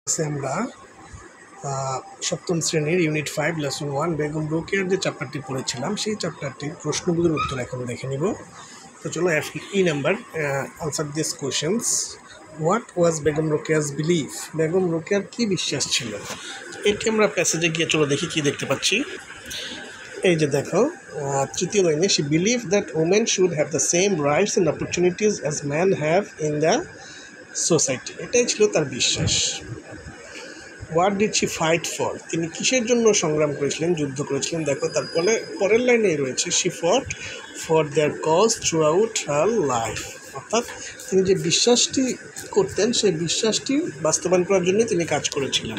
আমরা সপ্তম শ্রেণীর ইউনিট 5 লেসন 1 বেগম রোকেয়ার যে চ্যাপ্টারটি পড়েছিলাম সেই চ্যাপ্টারটির প্রশ্নগুলোর উত্তর এখন দেখে নিব। তো চলো number answer this questions. What was Begum Rokeya's believe? Begum রোকেয়ার কী বিশ্বাস ছিল? এটি আমরা প্যাসেজে গিয়ে চলো দেখি কি দেখতে পাচ্ছি। এই যে দেখো, তৃতীয় লাইনে, she believe that women should have the same rights and opportunities as man have in the society. এটাই ছিল তার বিশ্বাস। What did she fight for? তিনি কিসের জন্য সংগ্রাম করেছিলেন, যুদ্ধ করেছিলেন? দেখো তারপরে পরের লাইনেই রয়েছে, she fought for their cause throughout her life. অর্থাৎ তিনি যে বিশ্বাসটি করতেন সেই বিশ্বাসটি বাস্তবায়ন করার জন্যই তিনি কাজ করেছিলেন।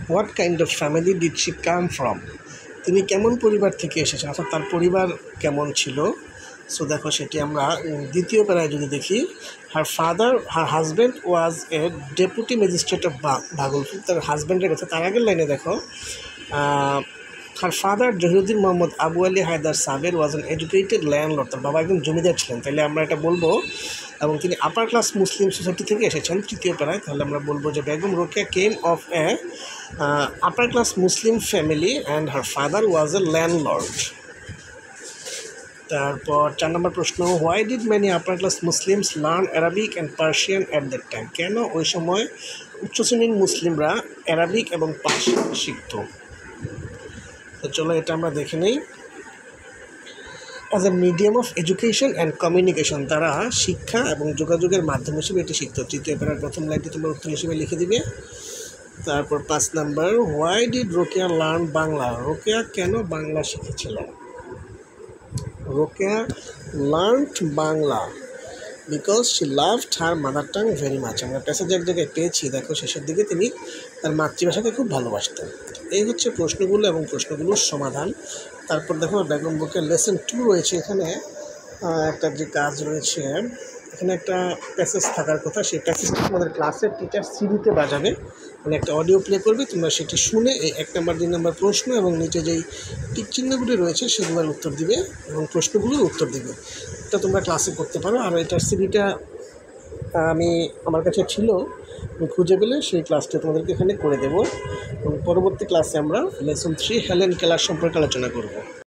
What kind of family did she come from? তিনি কেমন পরিবার থেকে এসেছেন, অর্থাৎ তার পরিবার কেমন ছিল? সো দেখো সেটি আমরা দ্বিতীয় প্যারায় যদি দেখি, her husband was a deputy magistrate of Bhagalpur. তার হাজব্যান্ডের কথা তার আগের লাইনে দেখো, her father Zahiruddin Mohammad Abu Ali Haidar Saber was an educated landlord. তার বাবা একজন জমিদার ছিলেন, তাহলে আমরা এটা বলবো। এবং তিনি আপার ক্লাস মুসলিম সোসাইটি থেকে এসেছেন তৃতীয় প্যারায়, তাহলে আমরা বলবো যে Begum Rokeya came of a upper class Muslim family and her father was a landlord. তারপর 4 নম্বর প্রশ্ন, why did many upper class Muslims learn Arabic and Persian at that time? কেন ওই সময় উচ্চ শ্রেণীর মুসলিমরা অ্যারাবিক এবং পার্সিয়ান শিখত? তো চলো এটা আমরা দেখে নিই। As a medium of education and communication, তারা শিক্ষা এবং যোগাযোগের মাধ্যম হিসেবে এটি শিখত। তৃতীয় প্যারার প্রথম লাইনটি তোমরা উত্তর হিসেবে লিখে দিবে। তারপর 5 নম্বর, why did Rokeya learn Bangla? Rokeya কেন বাংলা শিখেছিলেন? Rokeya learned Bangla because she loved her mother tongue very much. আমরা প্যাসেজের জায়গায় পেয়েছি, দেখো শেষের দিকে তিনি তার মাতৃভাষাকে খুব ভালোবাসতেন। এই হচ্ছে প্রশ্নগুলো এবং প্রশ্নগুলোর সমাধান। তারপর দেখো বেগম রোকেয়ার লেসন 2 রয়েছে। এখানে একটা যে কাজ রয়েছে, এখানে একটা প্যাসেজ থাকার কথা, সেই প্যাসেজটা আমাদের ক্লাসের টিচার সিডিতে বাজাবে, মানে একটা অডিও প্লে করবে, তোমরা সেটি শুনে এই 1 নম্বর 2 নম্বর প্রশ্ন এবং নিচে যেই টিক চিহ্নগুলি রয়েছে সেগুলোর উত্তর দিবে এবং প্রশ্নগুলোর উত্তর দিবে। এটা তোমরা ক্লাসে করতে পারো। আর এটার সিডিটা আমার কাছে ছিল, আমি খুঁজে পেলে সেই ক্লাসটা তোমাদেরকে এখানে করে দেবো এবং পরবর্তী ক্লাসে আমরা লেসন 3 হেলেন কেলার সম্পর্কে আলোচনা করব।